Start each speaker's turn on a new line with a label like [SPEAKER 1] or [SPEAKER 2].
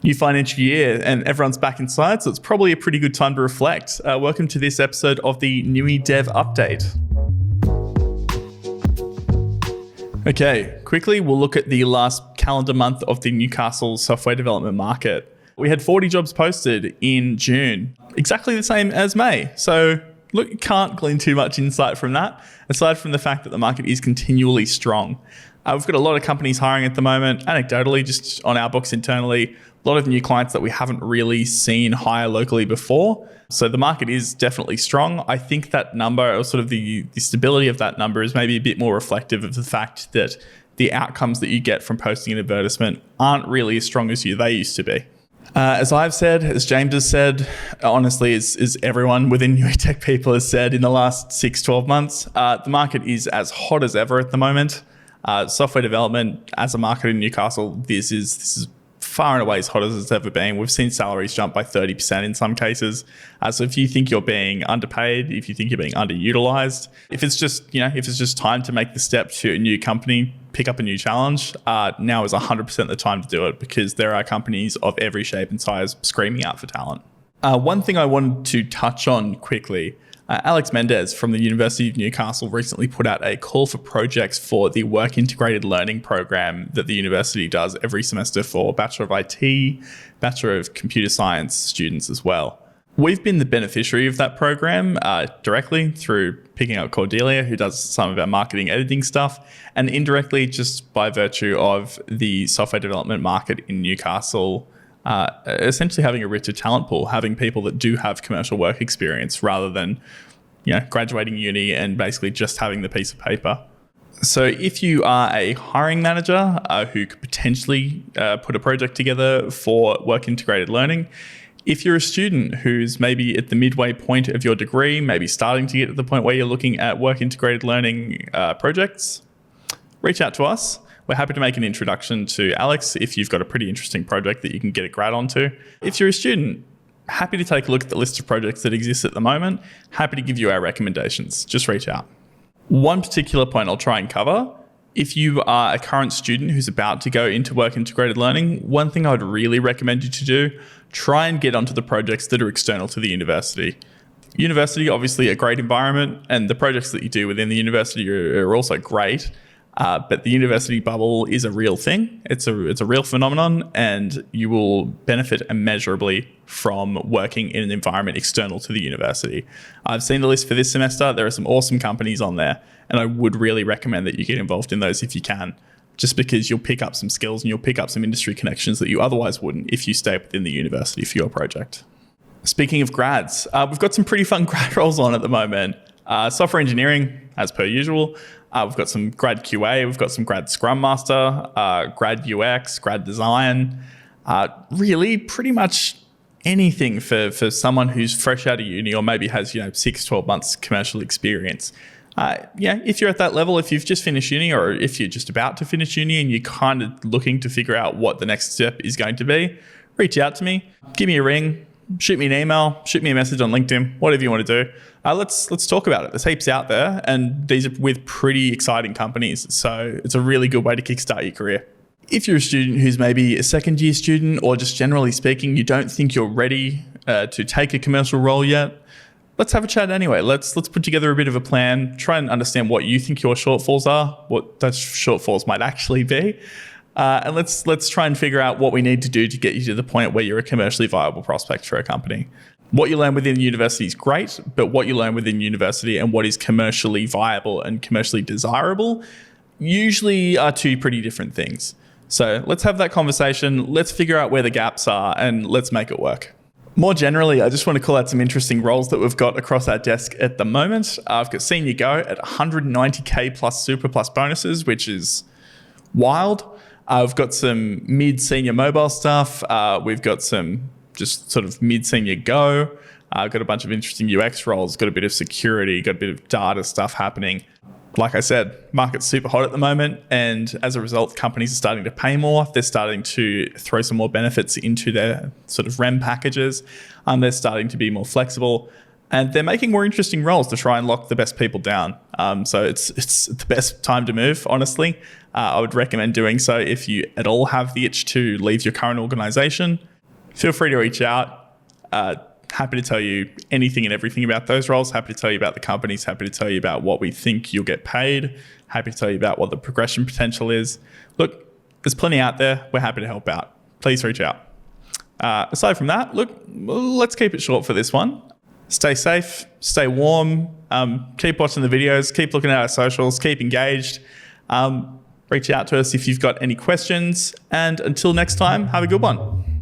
[SPEAKER 1] New financial year and everyone's back inside, so it's probably a pretty good time to reflect. Welcome to this episode of the Newy Dev update. Okay, quickly we'll look at the last calendar month of the Newcastle software development market. We had 40 jobs posted in June, exactly the same as May. So look, you can't glean too much insight from that, aside from the fact that the market is continually strong. We've got a lot of companies hiring at the moment, anecdotally, just on our books internally, a lot of new clients that we haven't really seen hire locally before. So the market is definitely strong. I think that number, or sort of the stability of that number, is maybe a bit more reflective of the fact that the outcomes that you get from posting an advertisement aren't really as strong as they used to be. As I've said, as James has said, honestly, as everyone within NewyTechPeople has said in the last 6-12 months, the market is as hot as ever at the moment. Software development as a market in Newcastle, this is far and away as hot as it's ever been. We've seen salaries jump by 30% in some cases. So if you think you're being underpaid, if you think you're being underutilized, if it's just time to make the step to a new company, pick up a new challenge, now is 100% the time to do it, because there are companies of every shape and size screaming out for talent. One thing I wanted to touch on quickly, Alex Mendez from the University of Newcastle recently put out a call for projects for the work integrated learning program that the university does every semester for Bachelor of IT, Bachelor of Computer Science students as well. We've been the beneficiary of that program directly through picking up Cordelia, who does some of our marketing editing stuff, and indirectly just by virtue of the software development market in Newcastle essentially having a richer talent pool, having people that do have commercial work experience rather than graduating uni and basically just having the piece of paper. So if you are a hiring manager who could potentially put a project together for work integrated learning, if you're a student who's maybe at the midway point of your degree, maybe starting to get to the point where you're looking at work integrated learning projects, reach out to us. We're happy to make an introduction to Alex if you've got a pretty interesting project that you can get a grad onto. If you're a student, happy to take a look at the list of projects that exist at the moment. Happy to give you our recommendations. Just reach out. One particular point I'll try and cover, if you are a current student who's about to go into work integrated learning, one thing I would really recommend you to do, try and get onto the projects that are external to the university. University, obviously a great environment, and the projects that you do within the university are also great. But the university bubble is a real thing. It's a real phenomenon, and you will benefit immeasurably from working in an environment external to the university. I've seen the list for this semester. There are some awesome companies on there, and I would really recommend that you get involved in those if you can, just because you'll pick up some skills and you'll pick up some industry connections that you otherwise wouldn't if you stay within the university for your project. Speaking of grads, we've got some pretty fun grad roles on at the moment. Software engineering, as per usual. We've got some grad QA, we've got some grad Scrum Master, grad UX, grad design, really pretty much anything for someone who's fresh out of uni or maybe has 6-12 months commercial experience. If you're at that level, if you've just finished uni or if you're just about to finish uni and you're kind of looking to figure out what the next step is going to be, reach out to me, give me a ring, shoot me an email, shoot me a message on LinkedIn, whatever you want to do. Let's talk about it. There's heaps out there, and these are with pretty exciting companies. So it's a really good way to kickstart your career. If you're a student who's maybe a second year student, or just generally speaking, you don't think you're ready to take a commercial role yet, let's have a chat anyway. Let's put together a bit of a plan, try and understand what you think your shortfalls are, what those shortfalls might actually be. And let's try and figure out what we need to do to get you to the point where you're a commercially viable prospect for a company. What you learn within university is great, but what you learn within university and what is commercially viable and commercially desirable usually are two pretty different things. So let's have that conversation. Let's figure out where the gaps are and let's make it work. More generally, I just want to call out some interesting roles that we've got across our desk at the moment. I've got Senior Go at 190K plus super plus bonuses, which is wild. I've got some mid-senior mobile stuff. We've got some just sort of mid-senior Go. I've got a bunch of interesting UX roles, got a bit of security, got a bit of data stuff happening. Like I said, market's super hot at the moment, and as a result, companies are starting to pay more. They're starting to throw some more benefits into their sort of REM packages. They're starting to be more flexible, and they're making more interesting roles to try and lock the best people down. So it's the best time to move, honestly. I would recommend doing so if you at all have the itch to leave your current organization. feel free to reach out. Happy to tell you anything and everything about those roles. Happy to tell you about the companies. Happy to tell you about what we think you'll get paid. Happy to tell you about what the progression potential is. Look, there's plenty out there. We're happy to help out. Please reach out. Aside from that, look, let's keep it short for this one. Stay safe, stay warm, keep watching the videos, keep looking at our socials, keep engaged. Reach out to us if you've got any questions. And until next time, have a good one.